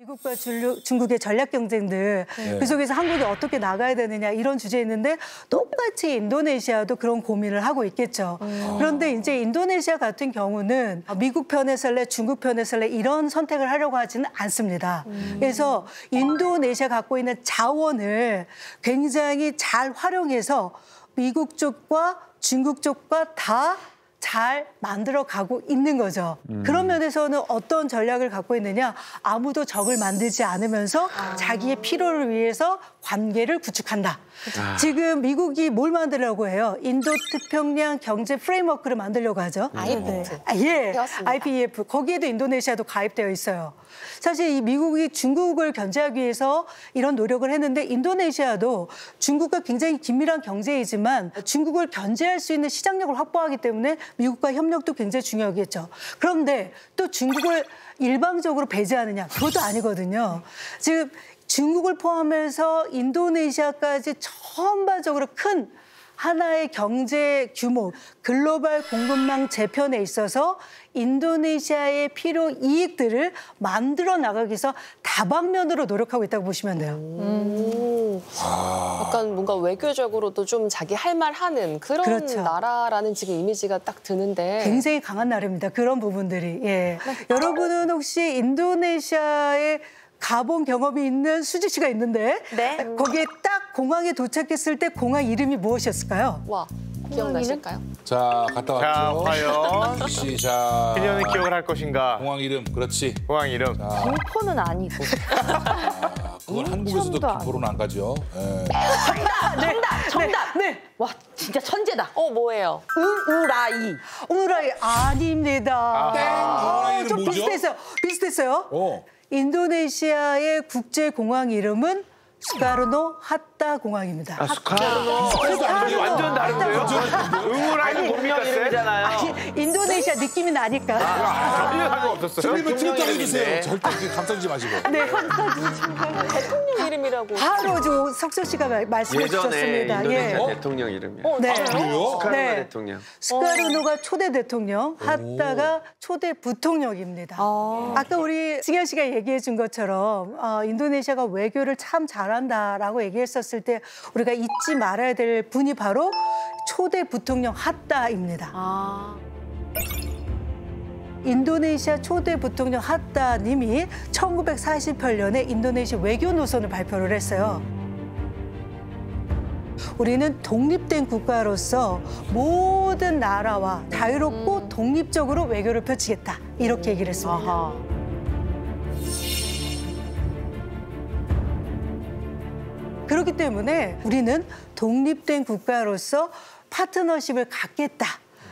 미국과 중국의 전략 경쟁들, 그 속에서 한국이 어떻게 나가야 되느냐 이런 주제였는데 똑같이 인도네시아도 그런 고민을 하고 있겠죠. 그런데 이제 인도네시아 같은 경우는 미국 편에 설래, 중국 편에 설래 이런 선택을 하려고 하지는 않습니다. 그래서 인도네시아 갖고 있는 자원을 굉장히 잘 활용해서 미국 쪽과 중국 쪽과 다 잘 만들어가고 있는 거죠. 그런 면에서는 어떤 전략을 갖고 있느냐. 아무도 적을 만들지 않으면서 자기의 필요를 위해서 관계를 구축한다. 지금 미국이 뭘 만들려고 해요? 인도태평양 경제 프레임워크를 만들려고 하죠. IPEF. 예, IPEF. 거기에도 인도네시아도 가입되어 있어요. 사실 이 미국이 중국을 견제하기 위해서 이런 노력을 했는데 인도네시아도 중국과 굉장히 긴밀한 경제이지만 중국을 견제할 수 있는 시장력을 확보하기 때문에 미국과 협력도 굉장히 중요하겠죠. 그런데 또 중국을 일방적으로 배제하느냐? 그것도 아니거든요. 지금 중국을 포함해서 인도네시아까지 전반적으로 큰 하나의 경제 규모, 글로벌 공급망 재편에 있어서 인도네시아의 필요 이익들을 만들어 나가기 위해서 다방면으로 노력하고 있다고 보시면 돼요. 약간 뭔가 외교적으로도 좀 자기 할 말 하는 그런 그렇죠. 나라라는 지금 이미지가 딱 드는데. 굉장히 강한 나라입니다. 그런 부분들이. 예. 여러분은 혹시 인도네시아에 가본 경험이 있는 수지 씨가 있는데 거기에 딱 공항에 도착했을 때 공항 이름이 무엇이었을까요? 와, 기억나실까요? 자, 갔다 왔죠. 자, 과연 수지 씨, 자. 그녀는 기억을 할 것인가? 공항 이름, 그렇지. 공항 이름. 김포는 아니고. 그건 한국에서도 김포로는 안 가죠. 예. 정답! 네. 와, 진짜 천재다. 뭐예요? 우라이. 우라이 아닙니다. 이름 좀 뭐죠? 비슷했어요. 인도네시아의 국제공항 이름은 수카르노 하타 공항입니다. 이게 완전 다른데요? 응우라이는 뭡니까, 쌤? 인도네시아 느낌이 나니까. 전혀 상관없었어요? 틀리면 틀렸다고 해주세요. 절대 감싸지 마시고. 네. 대통령 이름이라고. 바로 저 석철 씨가 말씀해 예전에 주셨습니다. 인도네시아 대통령 이름이야. 네. 스카르노 네. 대통령. 스카르노가 초대 대통령, 하타가 초대 부통령입니다. 아까 우리 승현 씨가 얘기해 준 것처럼 인도네시아가 외교를 참 잘한다라고 얘기했었을 때 우리가 잊지 말아야 될 분이 바로 초대 부통령 하타입니다. 인도네시아 초대 부통령 하타 님이 1948년에 인도네시아 외교 노선을 발표를 했어요. 우리는 독립된 국가로서 모든 나라와 자유롭고 독립적으로 외교를 펼치겠다. 이렇게 얘기를 했습니다. 그렇기 때문에 우리는 독립된 국가로서 파트너십을 갖겠다.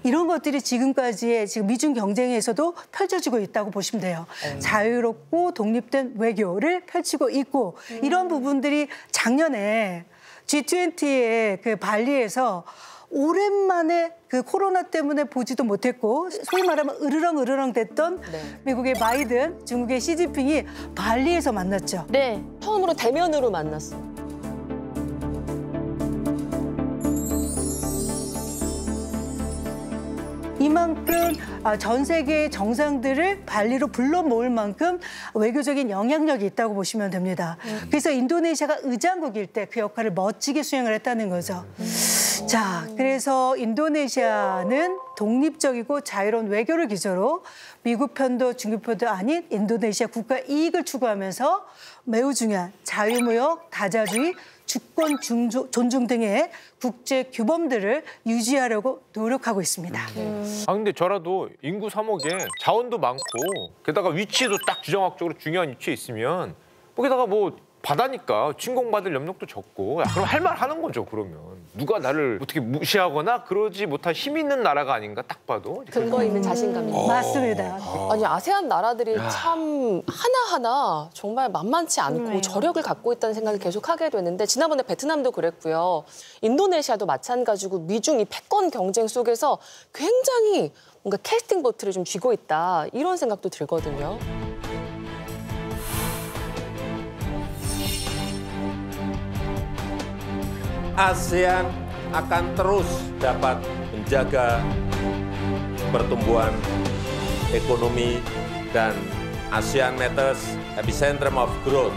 이런 것들이 지금까지의 미중 경쟁에서도 펼쳐지고 있다고 보시면 돼요. 자유롭고 독립된 외교를 펼치고 있고 이런 부분들이 작년에 G20의 그 발리에서 오랜만에 그 코로나 때문에 보지도 못했고 소위 말하면 으르렁 됐던 미국의 바이든, 중국의 시진핑이 발리에서 만났죠. 네. 처음으로 대면으로 만났어. 이만큼 전 세계의 정상들을 발리로 불러 모을 만큼 외교적인 영향력이 있다고 보시면 됩니다. 그래서 인도네시아가 의장국일 때 그 역할을 멋지게 수행을 했다는 거죠. 자, 그래서 인도네시아는 독립적이고 자유로운 외교를 기조로 미국 편도 중국 편도 아닌 인도네시아 국가 이익을 추구하면서 매우 중요한 자유무역, 다자주의, 주권 존중 등의 국제 규범들을 유지하려고 노력하고 있습니다. 근데 저라도 인구 3억에 자원도 많고 게다가 위치도 딱 지정학적으로 중요한 위치에 있으면 거기다가 뭐 바다니까 침공받을 염력도 적고 그럼 할 말 하는 거죠. 그러면 누가 나를 어떻게 무시하거나 그러지 못할 힘 있는 나라가 아닌가 딱 봐도. 근거 있는 자신감입니다. 맞습니다. 아니 아세안 나라들이 참 하나하나 정말 만만치 않고 저력을 갖고 있다는 생각을 계속 하게 됐는데 지난번에 베트남도 그랬고요. 인도네시아도 마찬가지고 미중 이 패권 경쟁 속에서 굉장히 뭔가 캐스팅 보트를 좀 쥐고 있다 이런 생각도 들거든요. ASEAN akan terus dapat menjaga pertumbuhan ekonomi dan ASEAN Matters epicentrum of growth.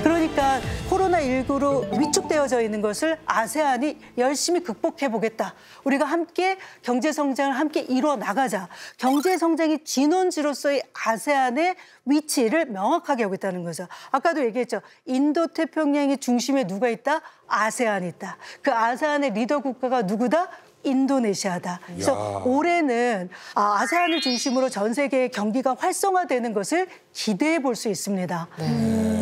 그러니까 코로나19로 위축되어져 있는 것을 아세안이 열심히 극복해보겠다. 우리가 함께 경제성장을 함께 이루어 나가자. 경제성장의 진원지로서의 아세안의 위치를 명확하게 하고 있다는 거죠. 아까도 얘기했죠. 인도태평양의 중심에 누가 있다? 아세안이 있다. 그 아세안의 리더 국가가 누구다? 인도네시아다. 그래서 올해는 아세안을 중심으로 전 세계의 경기가 활성화되는 것을 기대해 볼 수 있습니다.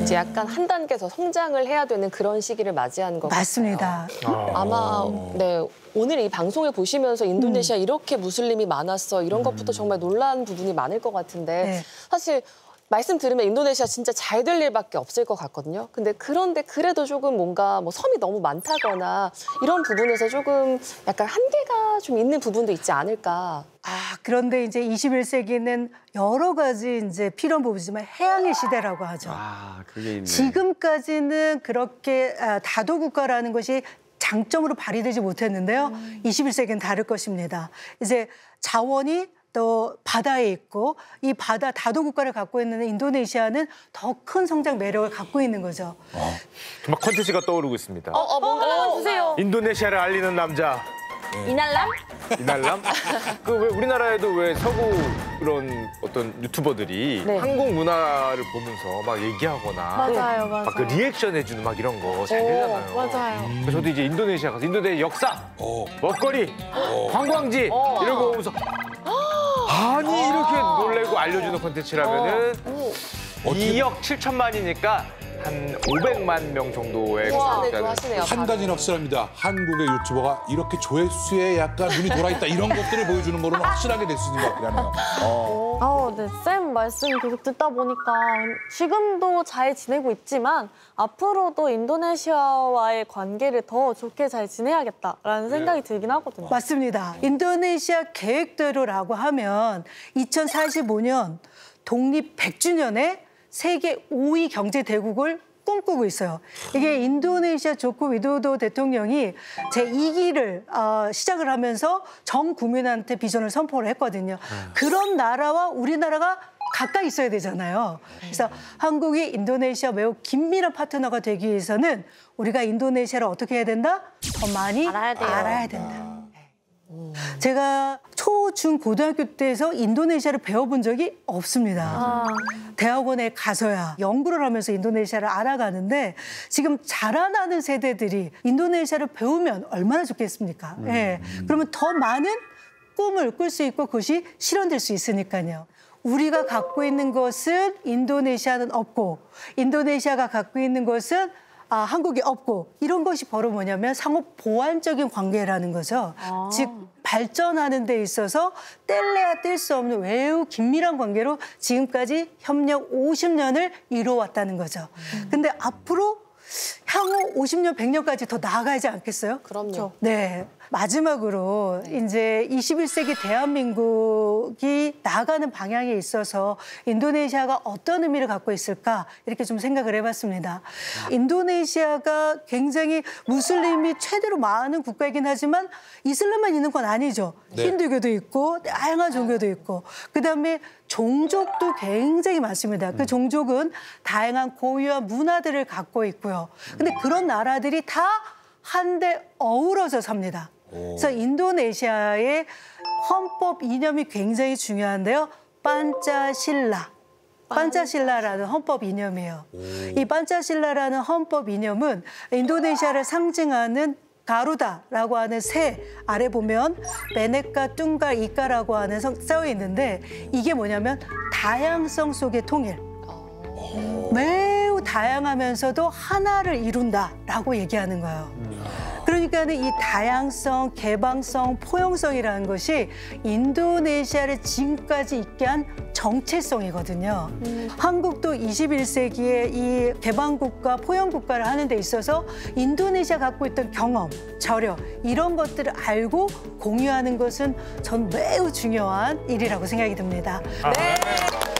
이제 약간 한 단계 더 성장을 해야 되는 그런 시기를 맞이한 것 맞습니다. 같아요. 아마 네, 오늘 이 방송을 보시면서 인도네시아 이렇게 무슬림이 많았어 이런 것부터 정말 놀란 부분이 많을 것 같은데 네. 사실 말씀 들으면 인도네시아 진짜 잘 될 일밖에 없을 것 같거든요. 그런데 그래도 조금 뭔가 뭐 섬이 너무 많다거나 이런 부분에서 조금 약간 한계가 좀 있는 부분도 있지 않을까. 그런데 이제 21세기는 여러 가지 이제 필요한 부분이지만 해양의 시대라고 하죠. 그게 있네. 지금까지는 그렇게 다도 국가라는 것이 장점으로 발휘되지 못했는데요. 21세기는 다를 것입니다. 이제 자원이 또 바다에 있고 이 바다 다도 국가를 갖고 있는 인도네시아는 더 큰 성장 매력을 갖고 있는 거죠. 정말 콘텐츠가 떠오르고 있습니다. 뭔가 주세요. 인도네시아를 알리는 남자. 이날람? 이날람? 그 왜 우리나라에도 왜 서구 그런 어떤 유튜버들이 네. 한국 문화를 보면서 막 얘기하거나 맞아요. 막 그 리액션 해주는 막 이런 거 잘 되잖아요. 맞아요. 그래서 저도 이제 인도네시아 가서 인도네시아 역사, 먹거리, 관광지 이런 거 보면서 아니 이렇게 놀래고 알려주는 콘텐츠라면은 2억 7천만이니까 한 500만 명 정도의 구독자를 하시네요. 한 가지는 확실합니다. 한국의 유튜버가 이렇게 조회수에 약간 눈이 돌아있다 이런 것들을 보여주는 거는 확실하게 될 수 있는 것 같긴 하네요. 네. 쌤 말씀 계속 듣다 보니까 지금도 잘 지내고 있지만 앞으로도 인도네시아와의 관계를 더 좋게 잘 지내야겠다라는 생각이 들긴 하거든요. 맞습니다. 인도네시아 계획대로라고 하면 2045년 독립 100주년에 세계 5위 경제 대국을 꿈꾸고 있어요. 이게 인도네시아 조코 위도도 대통령이 제2기를 시작을 하면서 전 국민한테 비전을 선포를 했거든요. 그런 나라와 우리나라가 가까이 있어야 되잖아요. 그래서 한국이 인도네시아 매우 긴밀한 파트너가 되기 위해서는 우리가 인도네시아를 어떻게 해야 된다? 더 많이 알아야 된다. 제가 초, 중, 고등학교 때에서 인도네시아를 배워본 적이 없습니다. 대학원에 가서야 연구를 하면서 인도네시아를 알아가는데 지금 자라나는 세대들이 인도네시아를 배우면 얼마나 좋겠습니까? 그러면 더 많은 꿈을 꿀 수 있고 그것이 실현될 수 있으니까요. 우리가 갖고 있는 것은 인도네시아는 없고 인도네시아가 갖고 있는 것은 한국이 없고 이런 것이 바로 뭐냐면 상호 보완적인 관계라는 거죠. 즉 발전하는 데 있어서 뗄래야 뗄 수 없는 매우 긴밀한 관계로 지금까지 협력 50년을 이루어왔다는 거죠. 근데 앞으로 향후 50년, 100년까지 더 나아가지 않겠어요? 그럼요. 네. 마지막으로 이제 21세기 대한민국이 나아가는 방향에 있어서 인도네시아가 어떤 의미를 갖고 있을까 이렇게 좀 생각을 해봤습니다. 인도네시아가 굉장히 무슬림이 최대로 많은 국가이긴 하지만 이슬람만 있는 건 아니죠. 힌두교도 있고 다양한 종교도 있고 그다음에 종족도 굉장히 많습니다. 그 종족은 다양한 고유한 문화들을 갖고 있고요. 근데 그런 나라들이 다 한데 어우러져 삽니다. 그래서 인도네시아의 헌법 이념이 굉장히 중요한데요. 판짜실라라는 헌법 이념이에요. 이 판짜실라라는 헌법 이념은 인도네시아를 상징하는 가루다라고 하는 새 아래 보면 베네카, 뚱가, 이까라고 하는 써 있는데 이게 뭐냐면 다양성 속의 통일. 매우 다양하면서도 하나를 이룬다라고 얘기하는 거예요. 그러니까는 이 다양성, 개방성, 포용성이라는 것이 인도네시아를 지금까지 있게 한 정체성이거든요. 한국도 21세기에 이 개방국가, 포용국가를 하는 데 있어서 인도네시아 갖고 있던 경험, 저력 이런 것들을 알고 공유하는 것은 전 매우 중요한 일이라고 생각이 듭니다. 네.